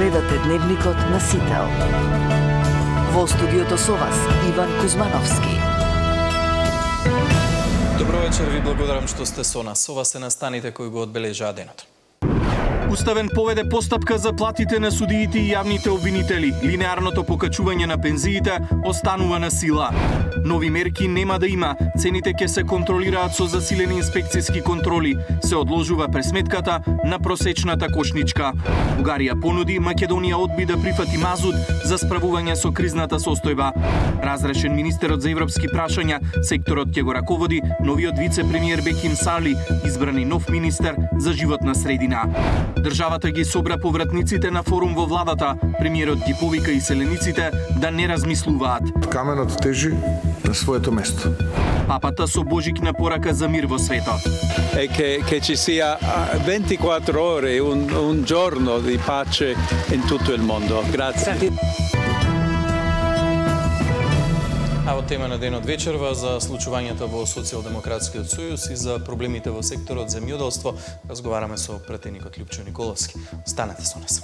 Гледате Дневникот на Сител. Во студиото со вас Иван Кузмановски. Добро вечер, ви благодарам што сте со нас. Ова се настаните кои го одбележаа денот. Уставен поведе постапка за платите на судиите и јавните обвинители. Линеарното покачување на пензиите останува на сила. Нови мерки нема да има. Цените ќе се контролираат со засилени инспекцијски контроли. Се одложува пресметката на просечната кошничка. Бугарија понуди, Македонија одби да прифати мазут за справување со кризната состојба. Разрешен министерот за европски прашања, секторот ќе го раководи новиот вице-премиер Беким Сали, избрани нов министер за животна средина. Државата ги собра повратниците на форум во владата. Премиерот ги повика иселениците да не размислуваат. Каменот тежи на своето место. Папата со божикна порака за мир во светот. Che ci sia 24 ore, un giorno di pace in tutto il mondo. Grazie. А во тема на денот вечерва за случувањата во Социјалдемократскиот сојуз и за проблемите во секторот земјоделство разговараме со пратеникот Лјупчо Николовски. Останете со нас.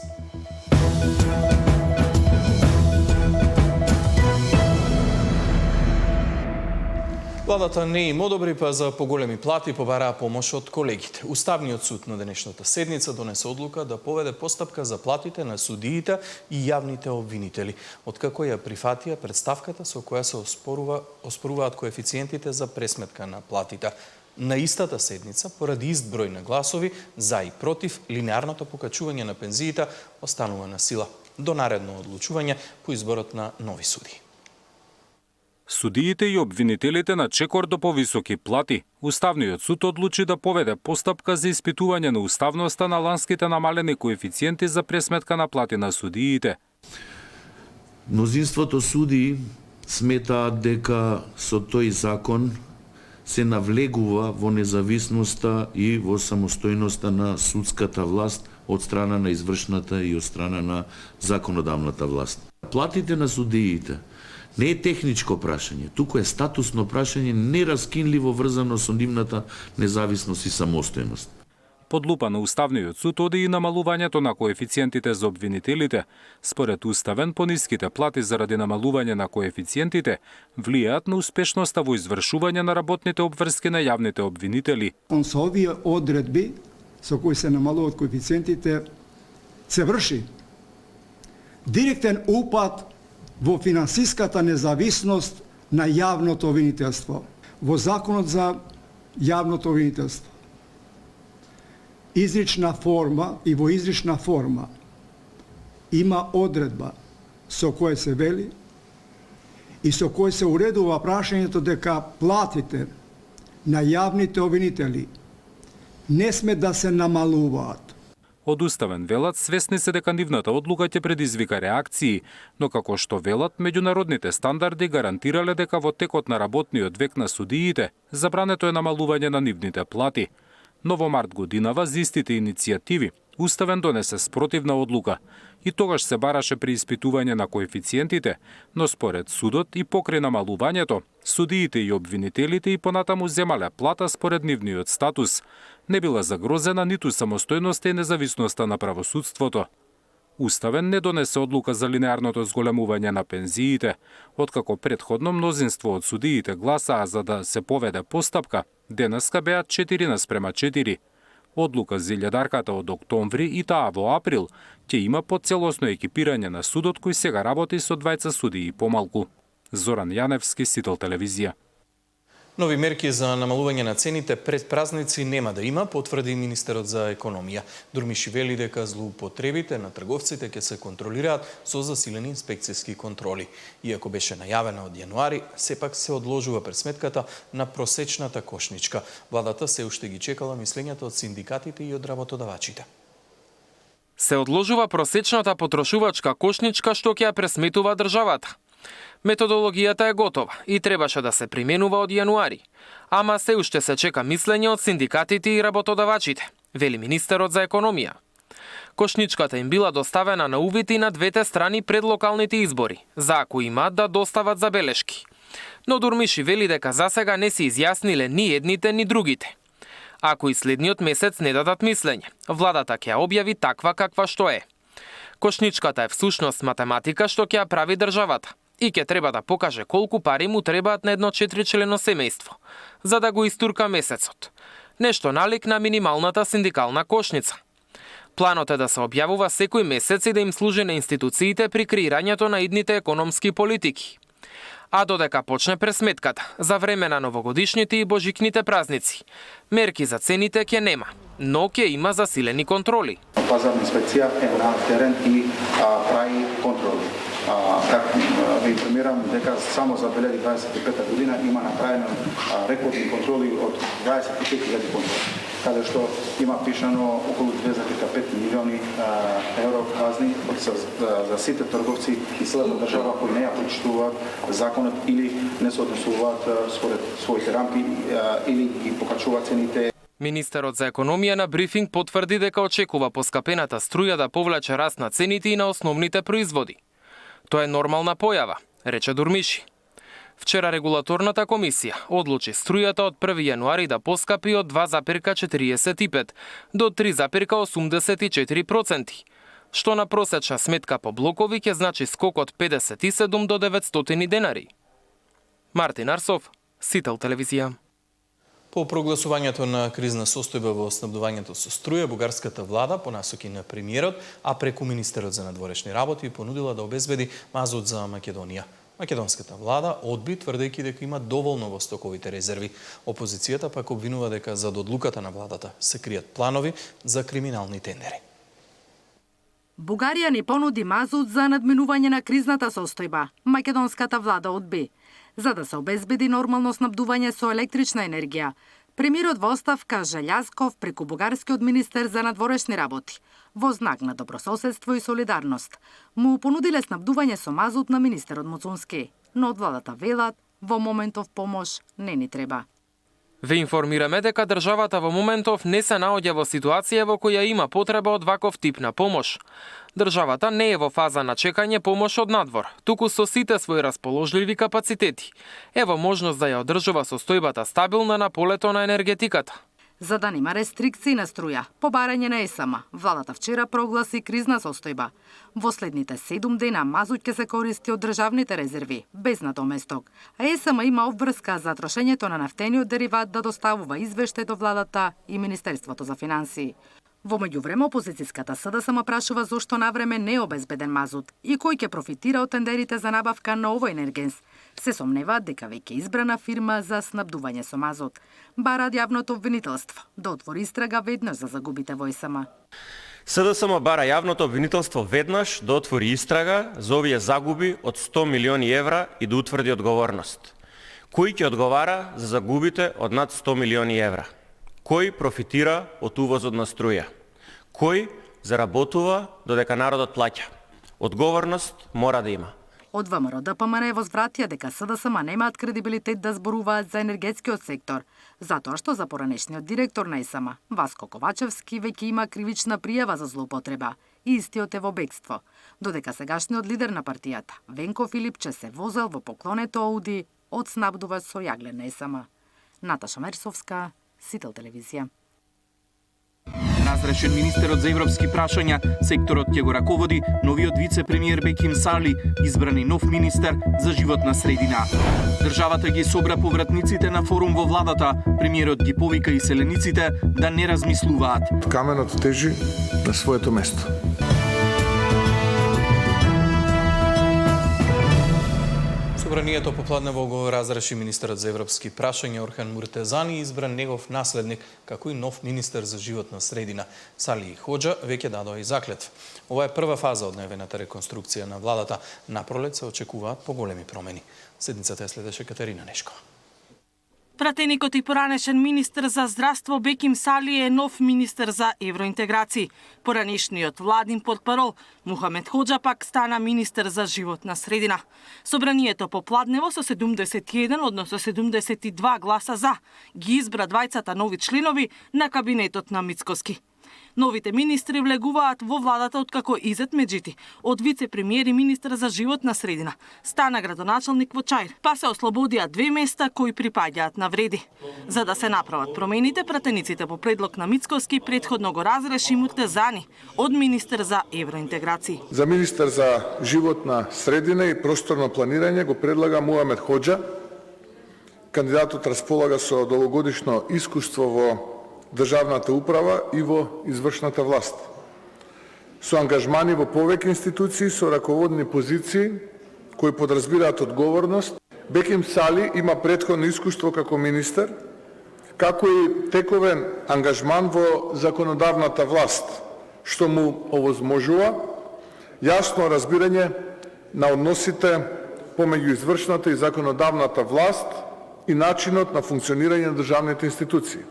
Владата не им одобри, па за поголеми плати побараа помош од колегите. Уставниот суд на денешната седница донесе одлука да поведе постапка за платите на судиите и јавните обвинители, откако ја прифатија претставката со која се оспоруваат коефициентите за пресметка на платите. На истата седница, поради ист број на гласови за и против, линеарното покачување на пензиите останува на сила до наредно одлучување по изборот на нови судии. Судиите и обвинителите на чекор до повисоки плати. Уставниот суд одлучи да поведе постапка за испитување на уставноста на ланските намалени коефициенти за пресметка на плати на судиите. Мнозинството судии сметаат дека со тој закон се навлегува во независноста и во самостојноста на судската власт од страна на извршната и од страна на законодавната власт. Платите на судиите не е техничко прашање, туку е статусно прашање нераскинливо врзано со нивната независност и самостојност. Под лупа на Уставниот суд оди и намалувањето на коефициентите за обвинителите. Според Уставен, пониските плати заради намалување на коефициентите влијаат на успешноста во извршување на работните обврски на јавните обвинители. Со овие одредби со кои се намалуваат коефициентите се врши директен упад во финансиската независност на јавното обвинителство. Во Законот за јавното обвинителство изрична форма и во изрична форма има одредба со која се вели и со која се уредува прашањето дека платите на јавните обвинители не сме да се намалуваат. Од Уставен велат свесни се дека нивната одлука ќе предизвика реакции, но како што велат, меѓународните стандарди гарантирале дека во текот на работниот век на судиите забрането е намалување на нивните плати. Но во март годинава за истите иницијативи Уставен донесе спротивна одлука и тогаш се бараше при испитување на коефициентите, но според судот и покрај намалувањето, судиите и обвинителите и понатаму земале плата според нивниот статус. Не била загрозена ниту самостојноста и независноста на правосудството. Уставен не донесе одлука за линеарното зголемување на пензиите, откако претходно мнозинство од судиите гласаа за да се поведе постапка, денеска беа 4:4. Одлука за илјадарката од октомври и таа во април ќе има поцелосно екипирање на судот кој сега работи со 20 судии помалку. Зоран Јаневски, Сител телевизија. Нови мерки за намалување на цените пред празници нема да има, потврди министерот за економија. Дурмиши вели дека злоупотребите на трговците ќе се контролираат со засилени инспекцијски контроли. Иако беше најавена од јануари, сепак се одложува пресметката на просечната кошничка. Владата се уште ги чекала мислењата од синдикатите и од работодавачите. Се одложува просечната потрошувачка кошничка што ќе ја пресметува државата. Методологијата е готова и требаше да се применува од јануари, ама се уште се чека мислење од синдикатите и работодавачите, вели министерот за економија. Кошничката им била доставена на увид и на двете страни пред локалните избори, за ако имаат да достават забелешки. Но Дурмиши вели дека засега не се изјасниле ни едните ни другите. Ако и следниот месец не дадат мислење, владата ќе ја објави таква каква што е. Кошничката е всушност математика што ќе ја прави државата и ќе треба да покаже колку пари му требаат на едно 4-члено семејство, за да го истурка месецот. Нешто налик на минималната синдикална кошница. Планот е да се објавува секој месец и да им служи на институциите при креирањето на идните економски политики. А додека почне пресметката за време на новогодишните и божикните празници, мерки за цените ќе нема, но ќе има засилени контроли. Пазарна инспекција е на терен и прави контроли. Ви информирам дека само за 2025 година има направено рекордни контроли од 25.000 контроли, каде што има пишано околу 2,5 милиони евро казни за сите трговци и целата држава кои не ја почитуваат законот или не се однесуваат според своите рамки или ги покачуваат цените. Министерот за економија на брифинг потврди дека очекува поскапената струја да повлече раст на цените и на основните производи. Тоа е нормална појава, рече Дурмиши. Вчера регулаторната комисија одлучи струјата од 1 јануари да поскапи од 2,45 до 3,84%, што на просечна сметка по блокови ќе значи скок од 57 до 900 денари. Мартин Арсов, Сител телевизија. По прогласувањето на кризна состојба во снабдувањето со струја, бугарската влада по насоки на премиерот, а преку министерот за надворешни работи понудила да обезбеди мазут за Македонија. Македонската влада одби тврдејќи дека има доволно во стоковите резерви. Опозицијата пак обвинува дека зад одлуката на владата се кријат планови за криминални тендери. Бугарија ни понуди мазут за надминување на кризната состојба. Македонската влада одби. За да се обезбеди нормално снабдување со електрична енергија, премиерот во оставка Желјазков преку бугарскиот министер за надворешни работи, во знак на добрососедство и солидарност, му понудиле снабдување со мазут на министерот Муцунски, но од владата велат во моментов помош не ни треба. Ве информираме дека државата во моментов не се наоѓа во ситуација во која има потреба од ваков тип на помош. Државата не е во фаза на чекање помош од надвор, туку со сите своји расположливи капацитети. Ево можност да ја одржува состојбата стабилна на полето на енергетиката. За да нема рестрикции на струја, по барање на ЕСАМ, владата вчера прогласи кризна состојба. Во следните 7 дена мазут ќе се користи од државните резерви, без надоместок, а ЕСАМ има обврска за трошењето на нафтениот дериват да доставува извештај до владата и Министерството за финансии. Во меѓувреме опозицијската СДСМ прашува зошто навреме не е обезбеден мазут и кој ќе профитира од тендерите за набавка на овој енергенс. Се сомневаат дека веќе избрана фирма за снабдување со мазут. Бараат јавното обвинителство да отвори истрага веднаш за загубите во ЕСМ. СДСМ бара јавното обвинителство веднаш да отвори истрага за овие загуби од 100 милиони евра и да утврди одговорност. Кој ќе одговара за загубите од над 100 милиони евра? Кој профитира од увозот на струја? Кој заработува додека народот плаќа? Одговорност мора да има. Од ВМРО ДПМН возвратија дека СДСМ немаат кредибилитет да зборуваат за енергетскиот сектор, затоа што за поранешниот директор на ЕСМ, Васко Ковачевски, веќе има кривична пријава за злоупотреба и истиот е во бегство, додека сегашниот лидер на партијата, Венко Филипче, се возел во поклонето Ауди од снабдувач со јаглен на ЕСМ. Наташа Мерсовска, Сител телевизија. Разрешен министерот за европски прашања, секторот ќе го раководи новиот вице-премиер Беким Сали, избран и нов министер за животна средина. Државата ги собра повратниците на форум во владата, премиерот ги повика и селениците да не размислуваат. Каменот тежи на своето место. Собранието попладнево го разреши министерот за европски прашања Орхан Муртезани и избран негов наследник како и нов министер за животна средина. Сали Хоџа веќе дадоа и заклетва. Ова е прва фаза од најавената реконструкција на владата. Напролет се очекуваат поголеми промени. Седницата ја следеше Катерина Нешкова. Пратеникот и поранешен министер за здравство Беким Сали е нов министер за евроинтеграција. Поранешниот владин портпарол Мухамед Хоџа пак стана министер за животна средина. Собранието попладнево со 71, односно 72 гласа за, ги избра двајцата нови членови на кабинетот на Мицкоски. Новите министри влегуваат во владата откако Изет Меджити, од вице-премиер и министер за животна средина, стана градоначалник во Чаир, па се ослободија 2 места кои припаѓаат на Вреди. За да се направат промените, пратениците по предлог на Мицкоски претходно го разреши Муртезани од министер за евроинтеграција. За министер за животна средина и просторно планирање го предлага Мухамед Хоџа. Кандидатот располага со долгогодишно искуство во државната управа и во извршната власт. Со ангажмани во повеќе институции со раководни позиции кои подразбираат одговорност, Беким Сали има претходно искуство како министер, како и тековен ангажман во законодавната власт, што му овозможува јасно разбирање на односите помеѓу извршната и законодавната власт и начинот на функционирање на државните институции.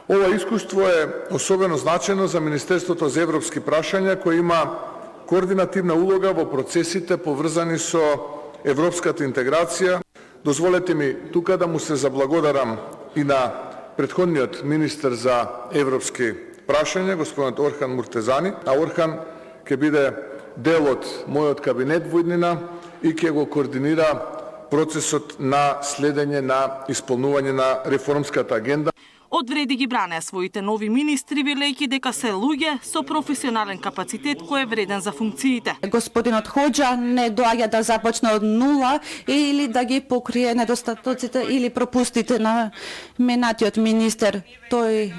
Ова искуство е особено значено за Министерството за европски прашања, кој има координативна улога во процесите поврзани со европската интеграција. Дозволете ми тука да му се заблагодарам и на претходниот министер за европски прашања, господинот Орхан Муртезани. А Орхан ќе биде дел од мојот кабинет во иднина и ќе го координира процесот на следење на исполнување на реформската агенда. Од Вреди ги бранеа своите нови министри, велејќи дека се луѓе со професионален капацитет кој е вреден за функциите. Господинот Хоџа не доаѓа да започне од нула или да ги покрие недостатоците или пропустите на менатиот министер. Тој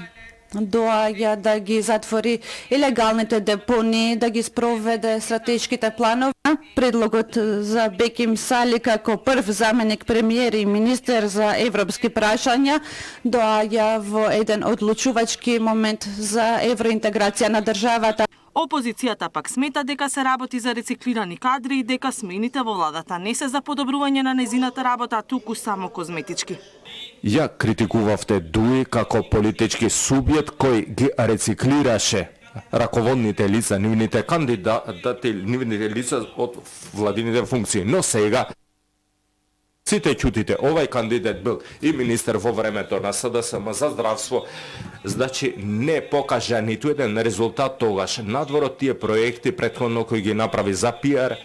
доаѓа да ги затвори илегалните депонии, да ги спроведе стратешките планови. Предлогот за Беким Сали како прв заменик премиер и министер за европски прашања доаѓа во еден одлучувачки момент за евроинтеграција на државата. Опозицијата пак смета дека се работи за рециклирани кадри и дека смените во владата не се за подобрување на незината работа, туку само козметички. Ја критикувавте Дуи како политички субјект кој ги рециклираше раководните лица, нивните кандидати, нивните лица од владините функции. Но сега сите чутите, овај кандидат бил и министер во времето на СДСМ за здравство, значи не покажа ниту еден резултат тогаш. Надвор од тие проекти претходно кои ги направи за пиар,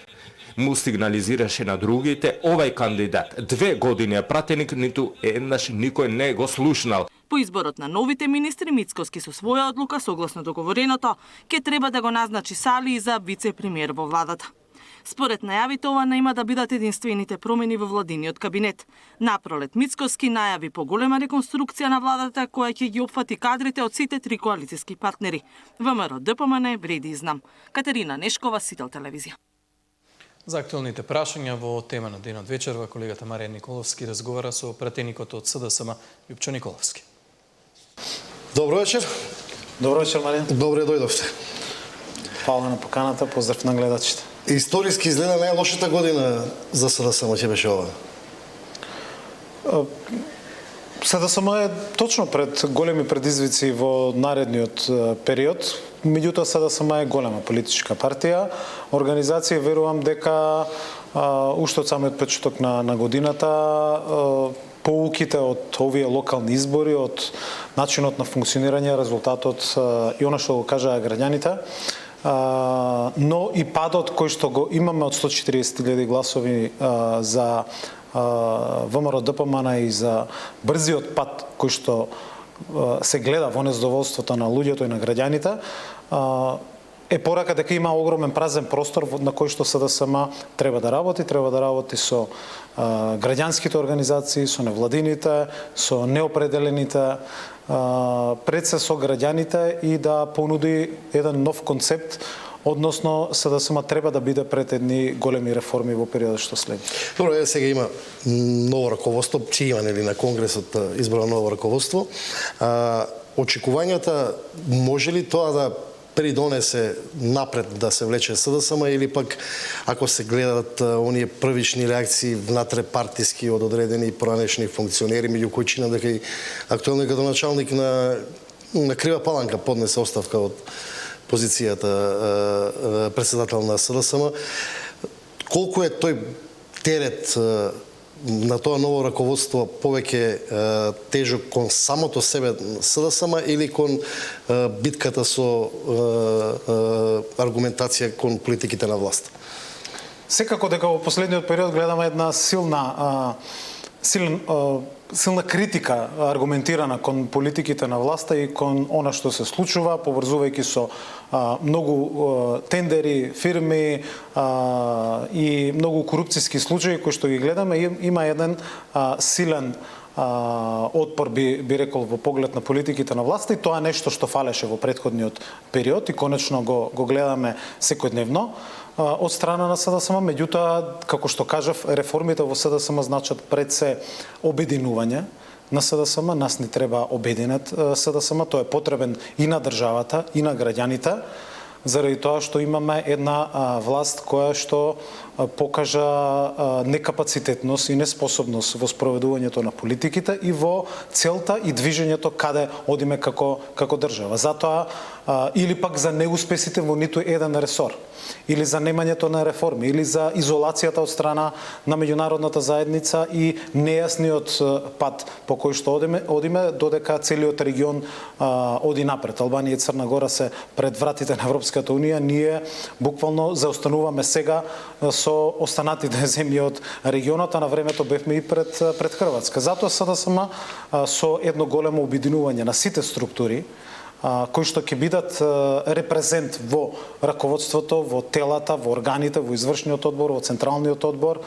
му сигнализираше на другите, овај кандидат 2 години е пратеник, ниту еднаш никој не го слушнал. По изборот на новите министри, Мицкоски со своја одлука, согласно договореното, ќе треба да го назначи Сали за вице-премиер во владата. Според најавите, ова нема да бидат единствените промени во владиниот кабинет. Напролет Мицкоски најави поголема реконструкција на владата која ќе ги опфати кадрите од сите 3 коалициски партнери. ВМРО, ДПМН, Вреди и Знам. Катерина Нешкова, Сител телевизија. За актуелните прашања во тема на денот вечерва, колегата Маријан Николовски разговара со пратеникот од СДСМ Љупчо Николовски. Добро вечер. Добро вечер, Маријан. Добре дојдовте. Фала на поканата, поздрав на гледачите. Историски изгледа најлошата година за СДСМ ќе беше ова. СДСМ е точно пред големи предизвици во наредниот период. Меѓутоа СДСМ е голема политичка партија. Организација верувам дека уште од самиот почеток на годината поуките од овие локални избори, од начинот на функционирање, резултатот и она што го кажаа граѓаните, но и падот кој што го имаме од 140.000 гласови за ВМРО ДПМН и за брзиот пат кој што се гледа во незадоволството на луѓето и на граѓаните, е порака дека има огромен празен простор на кој што СДСМ треба да работи со граѓанските организации, со невладините, со неопределените, пред се со граѓаните и да понуди еден нов концепт, односно СДСМ треба да биде пред едни големи реформи во периодот што следи. Добро, сега има ново раководство, че има нели на Конгресот избрано ново раководство. Очекувањата може ли тоа да придонесе напред да се влече СДСМ или пак ако се гледат оние првични реакции внатре партиски од одредени поранешни функционери, меѓу кои чинам дека и актуелниот градоначалник на Крива Паланка поднесе оставка од позицијата председател на СДСМ. Колку е тој терет на тоа ново раководство повеќе тежок кон самото себе СДСМ или кон битката со аргументација кон политиките на власт? Секако дека во последниот период гледаме една силна критика аргументирана кон политиките на власта и кон она што се случува, поврзувајќи со многу тендери, фирми и многу корупцијски случаи кои што ги гледаме. Има еден силен отпор би рекол во поглед на политиките на власта и тоа нешто што фалеше во претходниот период и конечно го гледаме секојдневно од страна на СДСМ. Меѓутоа, како што кажав, реформите во СДСМ значат пред се обединување на СДСМ. Нас ни треба обединет СДСМ, тоа е потребен и на државата, и на граѓаните, заради тоа што имаме една власт која што покажа некапацитетност и неспособност во спроведувањето на политиките и во целта и движењето каде одиме како држава. Затоа или пак за неуспесите во ниту еден ресор, или за немањето на реформи, или за изолацијата од страна на меѓународната заедница и нејасниот пат по кој што одиме додека целиот регион оди напред. Албанија и Црна Гора се пред вратите на Европската унија, ние буквално заостануваме сега со останатите земји од регионот, а на времето бевме и пред Хрватска. Затоа СДСМ со едно големо обединување на сите структури кои што ќе бидат репрезент во раководството, во телата, во органите, во извршниот одбор, во централниот одбор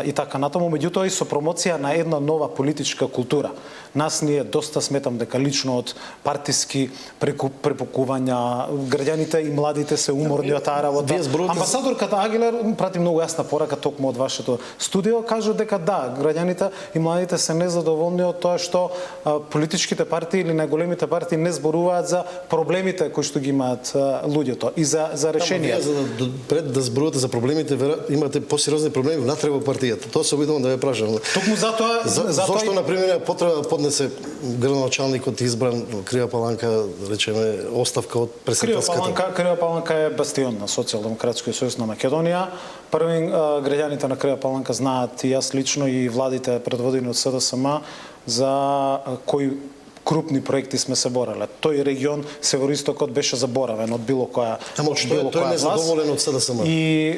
и така натаму, меѓутоа и со промоција на една нова политичка култура. Нас ние доста сметам дека лично од партиски препукувања, граѓаните и младите се уморни од таа работа. Амбасадорката Агилер прати многу јасна порака токму од вашето студио, кажа дека да, граѓаните и младите се незадоволни од тоа што политичките партии или најголемите партии не зборуваат за проблемите кои што ги имаат луѓето и за решенија. Пред да зборувате за проблемите, имате посериозни проблеми внатре во партијата. Тоа се обидувам да ве прашам. Токму затоа зошто на пример потреба поднесе градоначалникот избран Крива Паланка, да речеме, оставка од председателската? Крива Паланка е бастион на Социјалдемократскиот сојуз на Македонија. Први граѓаните на Крива Паланка знаат и јас лично и владите предводени од СДСМ за кои крупни проекти сме се бореле. Тој регион североистокот беше заборавен од било која тој не задоволен од СДСМ. И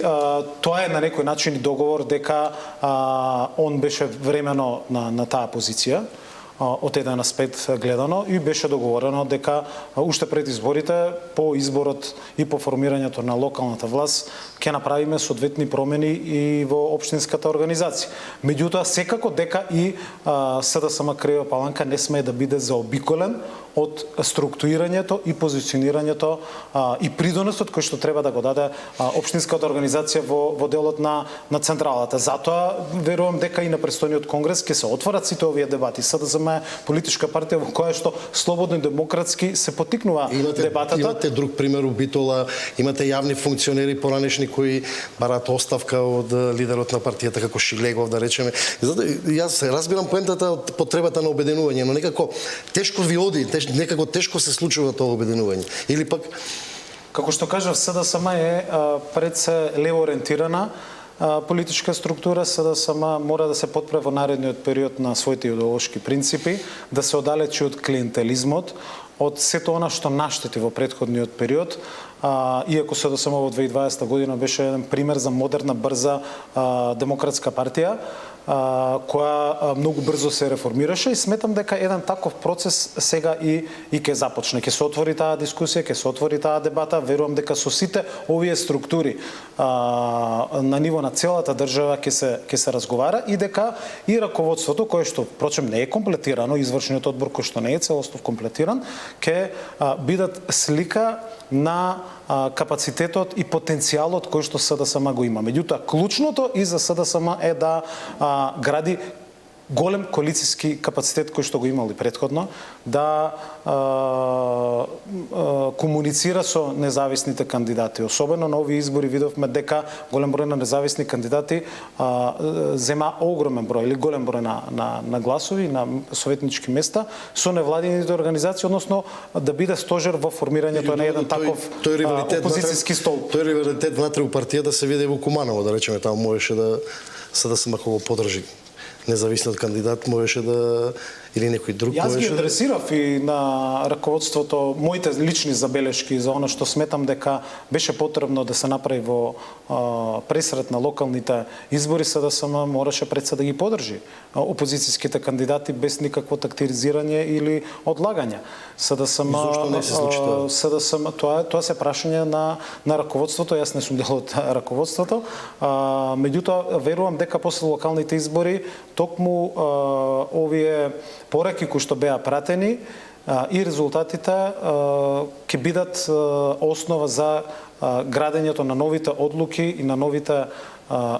тоа е на некој начин договор дека он беше времено на таа позиција од еден аспект гледано и беше договорено дека уште пред изборите, по изборот и по формирањето на локалната власт ќе направиме соодветни промени и во општинската организација. Меѓутоа секако дека и СДСМ Крива Паланка не смее да биде заобиколен од структурирањето и позиционирањето и придонесот кој што треба да го даде општинската организација во делот на централата. Затоа верувам дека и на престојниот конгрес ќе се отворат сите овие дебати. СДСМ е политичка партија во која што слободно и демократски се поттикнува дебатата. Имате друг пример у Битола, имате јавни функционери поранешни кои бараат оставка од лидерот на партијата како Шилегов, да речеме. Затоа јас разбирам поентата од потребата на обединување, но некако тешко ви оди, некако тешко се случува тоа обединување. Или пак како што кажав, СДСМ е пред се лево ориентирана политичка структура. СДСМ мора да се потпре во наредниот период на своите идеолошки принципи, да се оддалечи од клиентелизмот, од сето она што наштети во претходниот период. Иако СДСМ во 2020 година беше еден пример за модерна, брза демократска партија, која многу брзо се реформираше и сметам дека еден таков процес сега и ќе започне. Ќе се отвори таа дискусија, ќе се отвори таа дебата. Верувам дека со сите овие структури на ниво на целата држава ќе се разговара и дека и раководството, кое што впрочем не е комплетирано, извршниот одбор кој што не е целостов комплетиран, ќе бидат слика на капацитетот и потенцијалот кој што СДСМ го има. Меѓутоа, клучното и за СДСМ е да гради голем коалициски капацитет кој што го имал и претходно, да комуницира со независните кандидати. Особено на овие избори видовме дека голем број на независни кандидати зема огромен број или голем број на гласови на советнички места со невладините организации, односно да биде стожер во формирањето на еден таков опозицијски стол. Тој ривалитет внатре у партијата се виде во Куманово, да речеме, таму можеше да СДСМ го поддржи. независниот кандидат можеше да или некој друг Јас ги можеше да... адресирав и на раководството моите лични забелешки за оно што сметам дека беше потребно да се направи во пресрет на локалните избори, СДСМ мораше пред се да ги подржи опозицијските кандидати без никакво тактизирање или одлагање. СДСМ зошто не се случи тоа? СДСМ тоа се прашање на раководството, јас не сум дел од раководството. Меѓутоа верувам дека после локалните избори токму овие пораки кои што беа пратени и резултатите ќе бидат основа за градењето на новите одлуки и на новите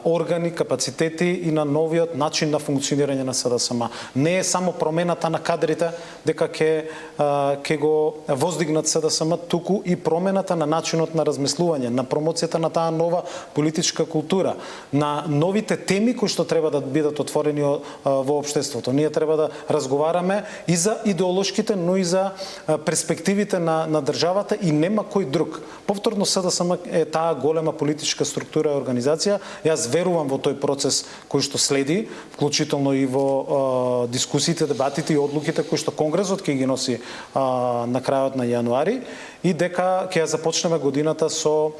органи, капацитети и на новиот начин на функционирање на СДСМ. Не е само промената на кадрите дека ќе го воздигнат СДСМ, туку и промената на начинот на размислување, на промоцијата на таа нова политичка култура, на новите теми кои што треба да бидат отворени во општеството. Ние треба да разговараме и за идеолошките, но и за перспективите на државата и нема кој друг. Повторно СДСМ е таа голема политичка структура и организација. Јас верувам во тој процес кој што следи, вклучително и во дискусиите, дебатите и одлуките кои што Конгресот ќе ги носи на крајот на јануари и дека ќе ја започнеме годината со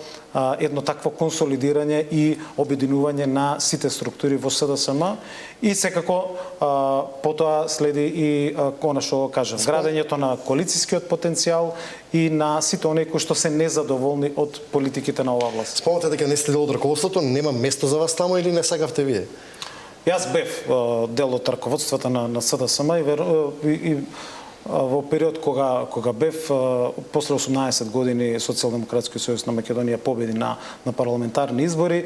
едно такво консолидирање и обединување на сите структури во СДСМ и секако потоа следи и она што кажам, градењето на коалицијскиот потенцијал и на сите оние кои што се незадоволни од политиките на оваа власт. Спомнате дека не сте дел од раководството, нема место за вас таму или не сакавте вие? Јас бев дел од раководството на СДСМ и во период кога бев после 18 години Социјалдемократски сојуз на Македонија победи на парламентарни избори,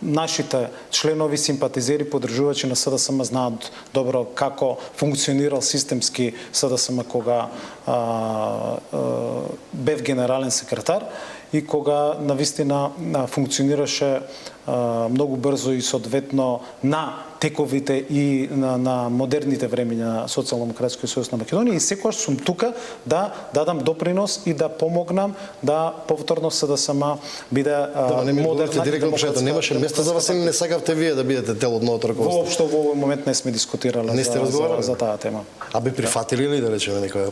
нашите членови, симпатизери, поддржувачи на СДСМ знаат добро како функционирал системски СДСМ кога бев генерален секретар и кога навистина функционираше многу брзо и соодветно на тековите и на модерните времиња на Социјалдемократскиот сојуз на Македонија и секогаш сум тука да дадам допринос и да помогнам да повторно СДСМ биде модерна. Директно прашањето, немаше место за вас или не сакавте вие да бидете дел од новото раководство? Воопшто во овој момент не сме дискутирале за таа тема. А би прифатили ли да речеме некоја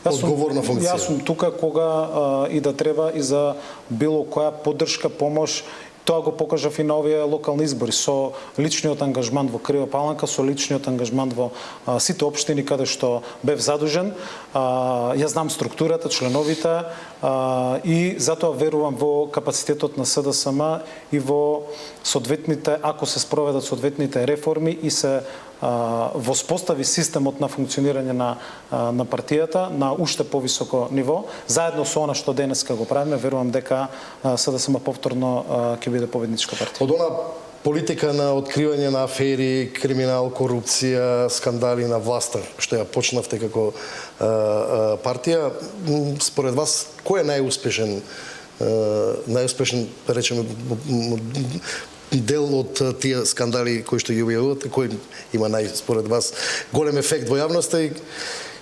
одговорна функција? Јас сум тука кога и да треба и за било која поддршка, помош. Тоа го покажав и на овие локални избори со личниот ангажмент во Крива Паланка, со личниот ангажмент во сите општини каде што бев задужен. Јас знам структурата, членовите и затоа верувам во капацитетот на СДСМ и во соодветните, ако се спроведат соодветните реформи и се воспостави системот на функционирање на партијата на уште повисоко ниво, заедно со она што денеска го правиме, верувам дека СДСМ повторно ќе биде победничка партија. Од она политика на откривање на афери, криминал, корупција, скандали на власта, што ја почнавте како партија, според вас кој е најуспешен, речеме, дел од тие скандали кои што ги објавувате, кој има според вас голем ефект во јавноста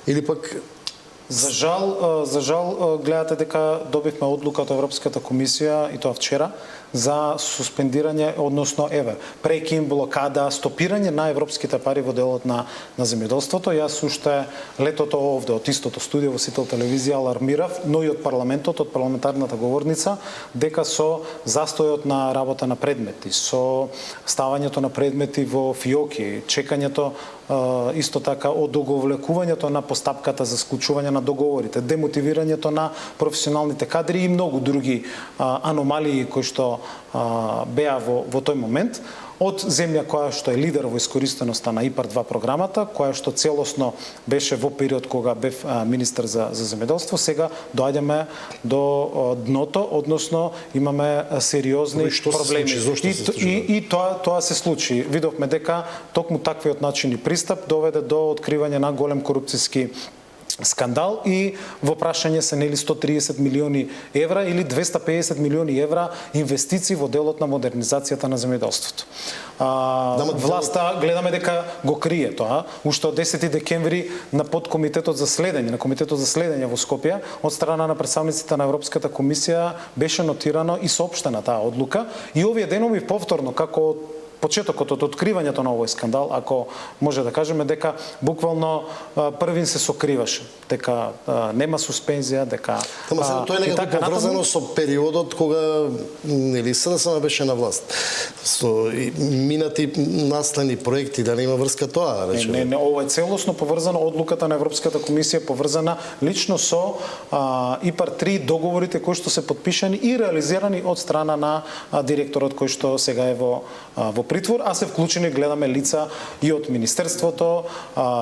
или пак За жал гледате дека добивме одлука од Европската комисија и тоа вчера за суспендирање, односно прекин, блокада, стопирање на европските пари во делот на земјоделството. Јас уште летото овде од истото студио во Сител телевизија алармирав, но и од парламентот, од парламентарната говорница, дека со застојот на работа на предмети, со ставањето на предмети во фиоки, чекањето исто така одоговлекувањето на постапката за склучување на договорите, демотивирањето на професионалните кадри и многу други аномалии кои што беа во тој момент, од земја која што е лидер во искористеноста на ИПАР-2 програмата, која што целосно беше во период кога бев министер за земјоделство, сега доаѓаме до дното, односно имаме сериозни проблеми. И тоа се случи. Видовме дека токму таквиот начин и пристап доведе до откривање на голем корупцијски скандал и во прашање се нели 130 милиони евра или 250 милиони евра инвестиции во делот на модернизацијата на земјоделството. Власта гледаме дека го крие тоа. Уште од 10 декември на подкомитетот за следење, на комитетот за следење во Скопје од страна на представниците на Европската комисија беше нотирано и соопштена таа одлука и овие денови повторно како почетокот, од откривањето на овој скандал, ако може да кажеме дека буквално првин се сокриваше, дека нема суспензија, дека тоа е некако поврзано со периодот кога нели СДСМ беше на власт. Со минати наследни проекти, да нема врска тоа, речеме. Не, ова е целосно поврзано, одлуката на Европската комисија поврзана лично со ИПАР 3 договорите кои што се подпишани и реализирани од страна на директорот кој што сега е во притвор, а се вклучени, гледаме лица и од Министерството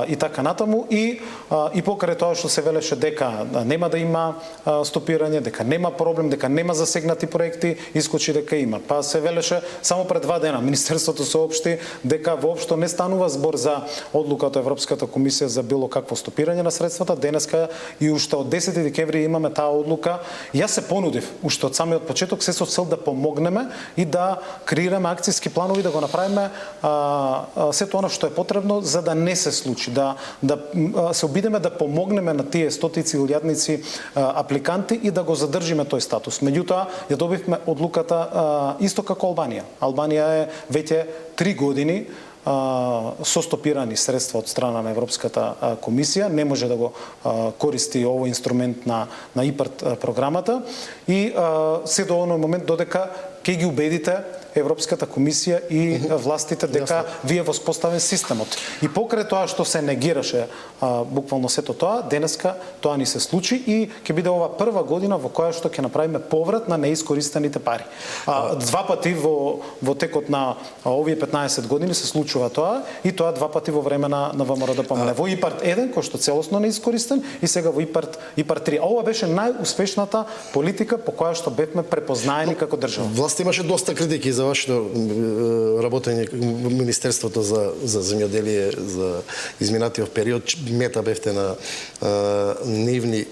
и така натаму и покрај тоа што се велеше дека нема да има стопирање, дека нема проблем, дека нема засегнати проекти, искочи дека има. Па се велеше само пред 2 дена Министерството соопшти дека воопшто не станува збор за одлуката Европската комисија за било какво стопирање на средствата. Денеска и уште од 10 декември имаме таа одлука. Јас се понудив уште од самиот почеток се со цел да помогнеме и да креираме акциски планови, да го направиме сето она што е потребно за да не се случи, да се обидеме да помогнеме на тие стотици илјадници апликанти и да го задржиме тој статус. Меѓутоа ја добивме одлуката исто како Албанија. Албанија е веќе 3 години со стопирани средства од страна на Европската комисија, не може да го користи овој инструмент на ИПАР програмата и се до оној момент додека ќе ги убедите Европската комисија и властите дека вие воспоставен системот. И покрај тоа што се негираше буквално сето тоа, денеска тоа ни се случи и ќе биде ова прва година во која што ќе направиме поврат на неискористените пари. 2 пати во текот на овие 15 години се случува тоа и тоа 2 пати во време на ВМРО-ДПМН. Во ИПАР 1 кој што целосно неискористен и сега во ИПАР 3. Ова беше најуспешната политика по која што бевме препознаени како држава. Власт имаше доста критики за вашето работење во Министерството за земјоделие за изминатиот период. Мета бевте на нивни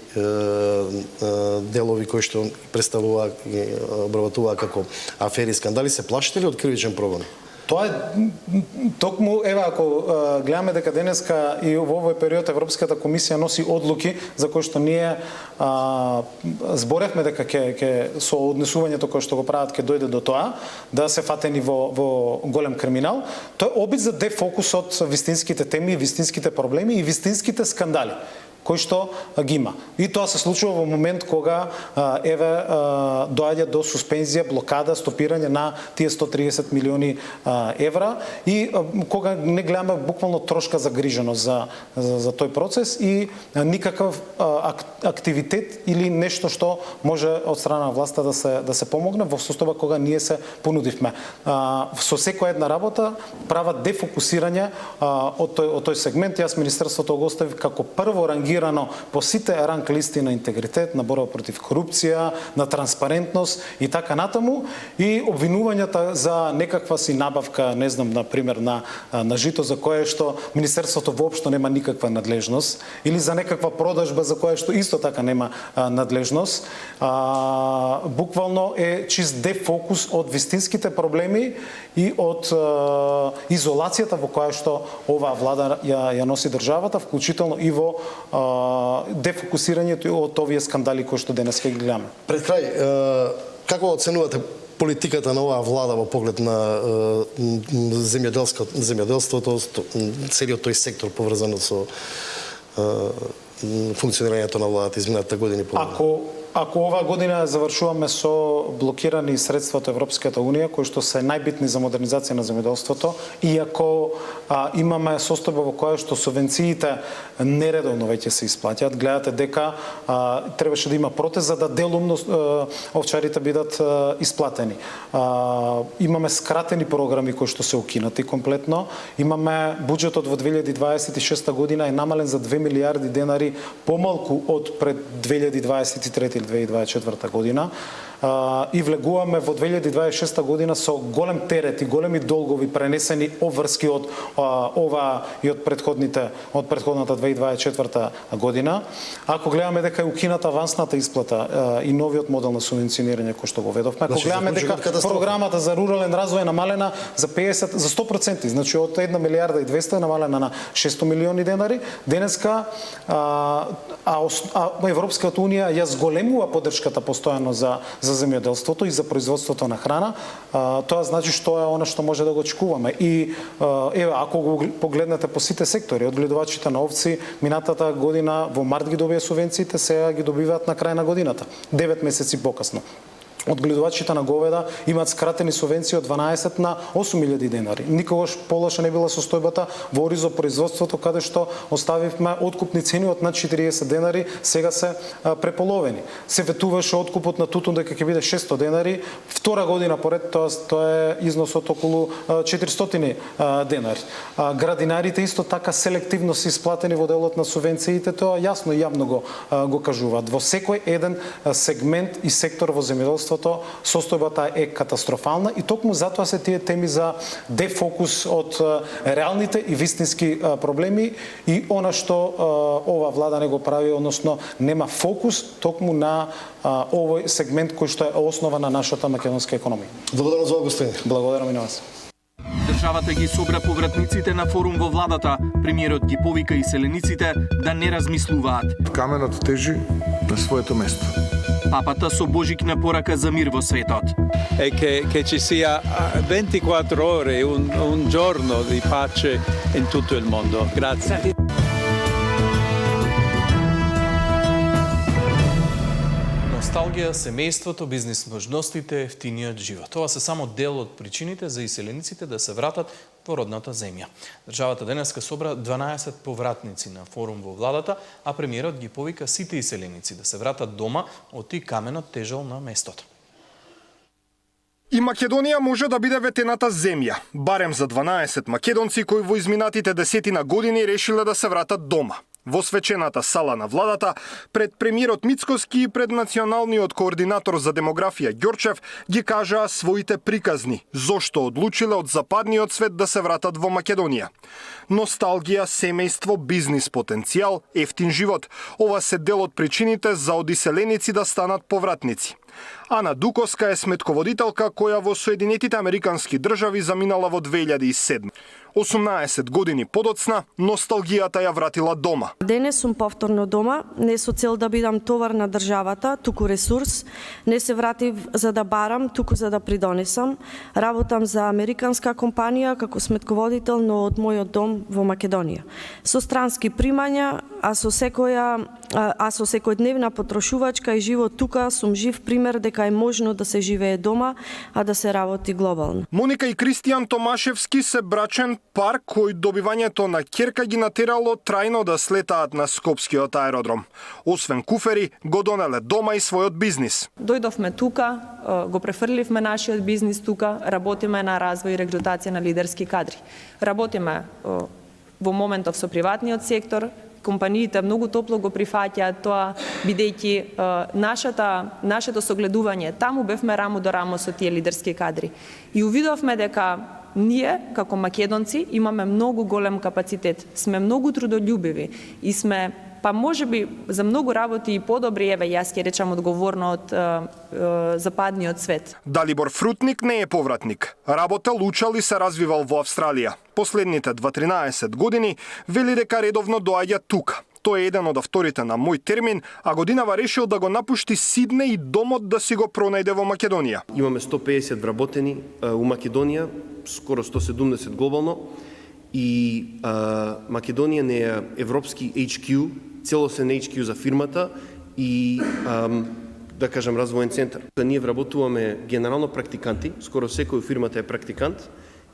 делови кои што представуваа и обработуваа како афери, скандали. Се плашите ли од кривичен прогон? Тоа е токму, ева, ако гледаме дека денеска и во овој период Европската комисија носи одлуки за кои што ние зборевме дека ќе со однесувањето кое што го прават ќе дојде до тоа да се фатени во голем криминал. Тоа е обид за дефокус од вистинските теми, вистинските проблеми и вистинските скандали кои што ги има. И тоа се случува во момент кога доаѓа до суспензија, блокада, стопирање на тие 130 милиони евра и кога не гледаме буквално трошка загриженост за тој процес и никаков активитет или нешто што може од страна на власта да се помогне во состојба кога ние се понудивме. Со секоја една работа прават дефокусирање од тој сегмент. Јас Министерството го оставив како прво рангирано по сите ранг листи на интегритет, на борба против корупција, на транспарентност и така натаму и обвинувањата за некаква си набавка, не знам, на пример на жито за кое што Министерството воопшто нема никаква надлежност или за некаква продажба за која што исто така нема надлежност. Буквално е чист дефокус од вистинските проблеми и од изолацијата во која што оваа влада ја носи државата, вклучително и во дефокусирањето од овие скандали кои што денес ги гледаме. Пред крај, како оценувате политиката на оваа влада во поглед на земјоделството, целиот тој сектор поврзан со функционирањето на владата изминатата година и половина? Ако оваа година завршуваме со блокирани средства од Европската Унија, кои што се најбитни за модернизација на земјоделството, и ако имаме состојба во која што субвенциите нередовно веќе се исплаќаат, гледате дека требаше да има протест за да делумно овчарите бидат исплатени. Имаме скратени програми кои што се укинати комплетно. Имаме буџетот во 2026 година е намален за 2 милиарди денари помалку од пред 2023 или 2024 година и влегуваме во 2026 година со голем терет и големи долгови пренесени обврски од ова и од предходната 2024 година. Ако гледаме дека е укината авансната исплата и новиот модел на субвенционирање кој што го ведовме, ако гледаме дека програмата за рурален развој е намалена за 100%, значи од 1 милиарда и 200 е намалена на 600 милиони денари, денеска Европската Унија ја зголемува поддршката постојано за за земјоделството и за производството на храна, тоа значи што е она што може да го очекуваме. И еве, ако го погледнете по сите сектори, одгледувачите на овци минатата година во март ги добија субвенциите, сега ги добиваат на крај на годината, 9 месеци покасно. Одгледувачите на говеда имаат скратени субвенции од 12 на 8.000 денари. Никогаш полоша не била состојбата во оризопроизводството, каде што оставивме откупни цени од над 40 денари, сега се преполовени. Се ветуваше откупот на тутун дека ќе биде 600 денари, втора година поред тоа е износот околу 400 денари. Градинарите исто така селективно се исплатени во делот на субвенциите, тоа јасно и јавно го кажуваат. Во секој еден сегмент и сектор во земјоделството состојбата е катастрофална и токму затоа се тие теми за дефокус од реалните и вистински проблеми и она што ова влада не го прави, односно нема фокус токму на овој сегмент кој што е основа на нашата македонска економија. Благодарам за господин. Благодарам и на вас. Државата ги собра повратниците на форум во владата. Премиерот ги повика иселениците да не размислуваат. Каменот тежи на своето место. Папата со божикна порака за мир во светот. È che ci sia 24 ore, un giorno di pace in tutto il mondo. Grazie. Носталгија, семејството, бизнис можностите, ефтиниот живот. Тоа се само дел од причините за иселениците да се вратат во родната земја. Државата денеска собра 12 повратници на форум во владата, а премиерот ги повика сите иселеници да се вратат дома, оти каменот тежал на местото. И Македонија може да биде ветената земја, барем за 12 македонци кои во изминатите 10 години решиле да се вратат дома. Во свечената сала на владата, пред премиерот Мицкоски и пред националниот координатор за демографија Ѓорчев ги кажаа своите приказни, зошто одлучиле од западниот свет да се вратат во Македонија. Носталгија, семејство, бизнис потенцијал, ефтин живот. Ова се дел од причините за одиселеници да станат повратници. Ана Дуковска е сметководителка која во Соединетите Американски држави заминала во 2007. 18 години подоцна, носталгијата ја вратила дома. Денес сум повторно дома, не со цел да бидам товар на државата, туку ресурс. Не се вратив за да барам, туку за да придонесам. Работам за американска компанија како сметководител, но од мојот дом во Македонија. Со странски примања, а со секојдневна потрошувачка и живот тука сум жив пример дека е можно да се живее дома, а да се работи глобално. Моника и Кристијан Томашевски се брачен пар кој добивањето на ќерка ги натерало трајно да слетаат на Скопскиот аеродром. Освен куфери, го донеле дома и својот бизнис. Дојдовме тука, го префрливме нашиот бизнис тука, работиме на развој и регрутација на лидерски кадри. Работиме во моментов со приватниот сектор, компаниите многу топло го прифаќаат тоа, бидејќи нашето согледување, таму бевме рамо до рамо со тие лидерски кадри. И увидовме дека ние, како македонци, имаме многу голем капацитет, сме многу трудолюбиви и сме, па можеби за многу работи и подобри, еве јас ќе речам одговорно од западниот свет. Далибор Фрутник не е повратник. Работел, учел и се развивал во Австралија. Последните 13 години вели дека редовно доаѓа тука. Тој е еден од авторите на Мој термин, а годинава решил да го напушти Сидне и домот да си го пронајде во Македонија. Имаме 150 вработени у Македонија, скоро 170 глобално, и Македонија не е европски HQ, целосен HQ за фирмата и да кажам развоен центар. Ние вработуваме генерално практиканти, скоро секој фирмата е практикант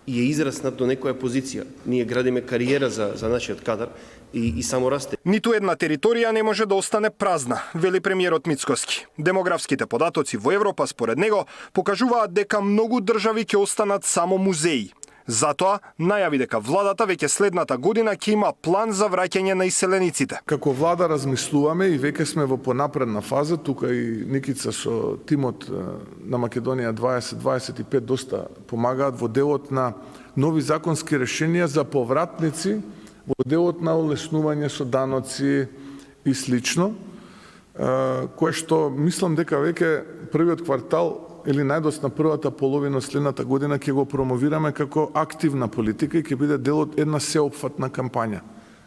и е израснат до некоја позиција. Ние градиме кариера за нашиот кадар и само расте. Ниту една територија не може да остане празна, вели премиерот Мицкоски. Демографските податоци во Европа според него покажуваат дека многу држави ќе останат само музеи. Затоа најави дека владата веќе следната година ќе има план за враќање на иселениците. Како влада размислуваме и веќе сме во понапредна фаза, тука и Никица со тимот на Македонија 2025 доста помагаат во делот на нови законски решенија за повратници, во делот на олеснување со даноци и слично, кое што мислам дека веќе првиот квартал или најдосна првата половина следната година ќе го промовираме како активна политика и ќе биде дел од една сеопфатна кампања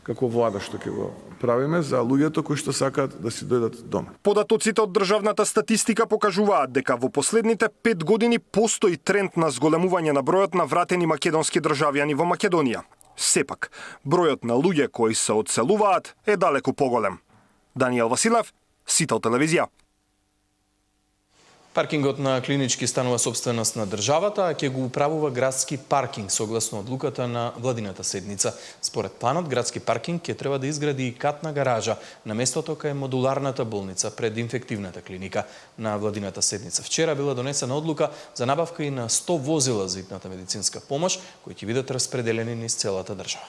како влада што ќе го правиме за луѓето кои што сакаат да си дојдат дома. Податоците од државната статистика покажуваат дека во последните 5 години постои тренд на зголемување на бројот на вратени македонски државјани во Македонија. Сепак, бројот на луѓе кои се одселуваат е далеку поголем. Даниел Василев, Сител телевизија. Паркингот на Клинички станува собственост на државата, а ќе го управува градски паркинг согласно одлуката на владината седница. Според планот, градски паркинг ќе треба да изгради и катна гаража на местото кај модуларната болница пред инфективната клиника. На владината седница вчера била донесена одлука за набавка и на 100 возила за итната медицинска помош, кои ќе бидат распределени низ целата држава.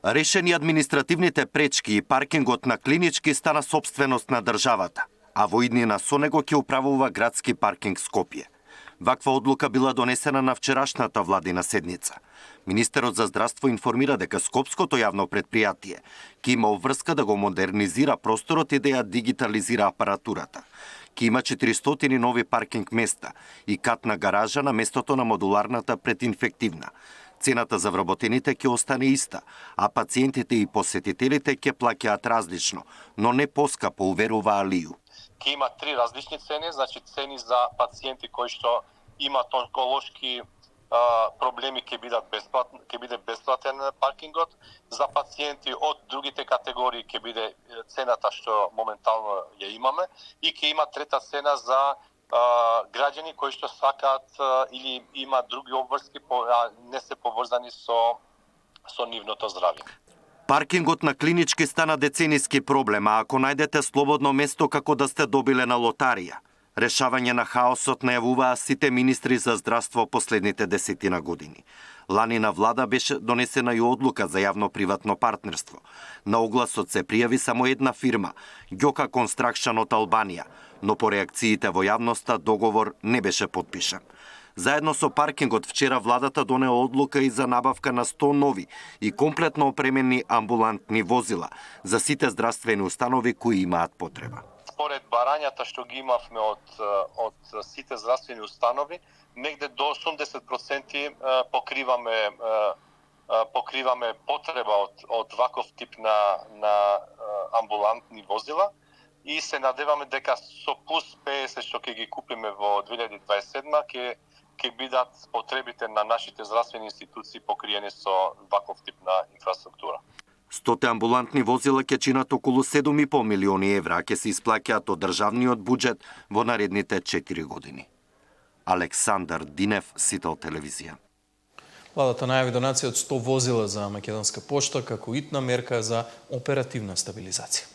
Решени административните пречки и паркингот на Клинички стана собственост на државата, а во иднина со него ќе управува градски паркинг Скопје. Ваква одлука била донесена на вчерашната владина седница. Министерот за здравство информира дека Скопското јавно предпријатие ќе има обврска да го модернизира просторот и да ја дигитализира апаратурата. Ќе има 400 нови паркинг места и катна гаража на местото на модуларната прединфективна. Цената за вработените ќе остане иста, а пациентите и посетителите ќе плаќаат различно, но не поскапо, уверува Алију. Ќе има 3 различни цени, значи цени за пациенти кои што имат онколошки проблеми ќе биде бесплатен паркингот, за пациенти од другите категории ќе биде цената што моментално ја имаме и ќе има трета цена за граѓани кои што сакаат или има други обврски, а не се поврзани со нивното здравје. Паркингот на Клинички стана децениски проблем, а ако најдете слободно место како да сте добиле на лотарија. Решавање на хаосот најавуваа сите министри за здравство последните 10 години. Лани на влада беше донесена и одлука за јавно-приватно партнерство. На огласот се пријави само една фирма, Ѓока Констракшн од Албанија, но по реакциите во јавноста договор не беше потпишан. Заедно со паркингот вчера владата донела одлука и за набавка на 100 нови и комплетно опремени амбулантни возила за сите здравствени установи кои имаат потреба. Според барањата што ги имавме од сите здравствени установи, негде до 80% покриваме потреба од ваков тип на амбулантни возила и се надеваме дека со плюс 50 што ќе ги купиме во 2027 ќе бидат потребите на нашите здравствени институции покриени со ваков тип на инфраструктура. 100 амбулантни возила ќе чинат околу 7,5 милиони евра, ќе се исплаќаат од државниот буџет во наредните 4 години. Александар Динев, Сител телевизија. Владата најави донација од 100 возила за Македонска пошта како итна мерка за оперативна стабилизација.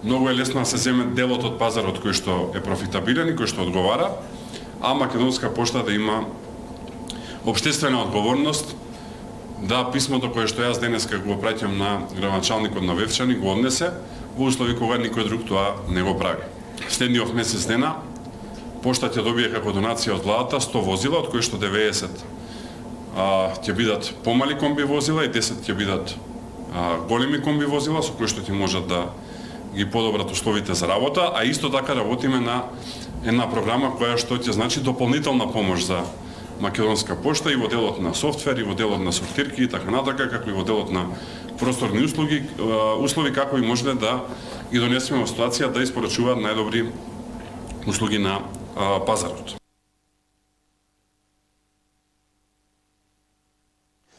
Многу е лесно да се земе делот од пазарот кој што е профитабилен и кој што одговара, а Македонска пошта да има општествена одговорност да писмото кое што јас денеска го праќам на градоначалникот на Вевчани го однесе во услови кога никој друг тоа не го прави. Следниот месец дена пошта ќе добие како донација од владата 100 возила, од кои што 90 ќе бидат помали комби возила и 10 ќе бидат големи комби возила со кои што ќе можат да ги подобрат условите за работа, а исто така работиме на една програма која што ќе значи дополнителна помош за Македонска пошта и во делот на софтвер, и во делот на сортирки и така натака, како и во делот на просторни услови како и може да ги донесеме во ситуација да испорачуваат најдобри услуги на пазарот.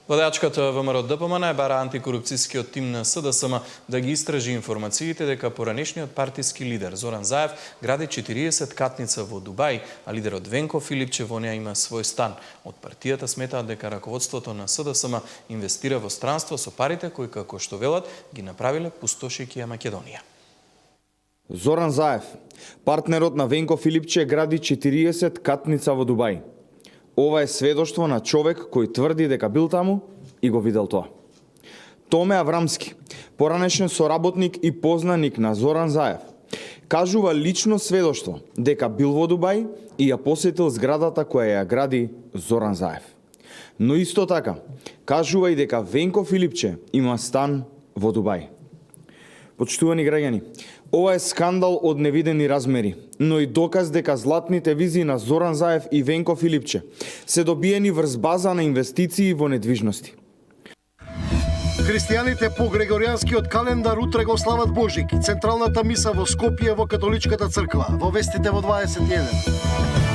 Владеачката ВМРО ДПМН бара антикорупцијскиот тим на СДСМ да ги истражи информациите дека поранешниот партиски лидер Зоран Заев гради 40 катница во Дубај, а лидерот Венко Филипче во неа има свој стан. Од партијата сметаат дека раководството на СДСМ инвестира во странство со парите кои, како што велат, ги направиле пустошејќи ја Македонија. Зоран Заев, партнерот на Венко Филипче, гради 40 катница во Дубај. Ова е сведоштво на човек кој тврди дека бил таму и го видел тоа. Томе Аврамски, поранешен соработник и познаник на Зоран Заев, кажува лично сведоштво дека бил во Дубај и ја посетил зградата која ја гради Зоран Заев. Но исто така, кажува и дека Венко Филипче има стан во Дубај. Почитувани граѓани, ова е скандал од невидени размери, но и доказ дека златните визии на Зоран Заев и Венко Филипче се добиени врз база на инвестиции во недвижности. Христијаните по Грегоријанскиот календар утре го слават Божик. Централната миса во Скопје во католичката црква. Во вестите во 21.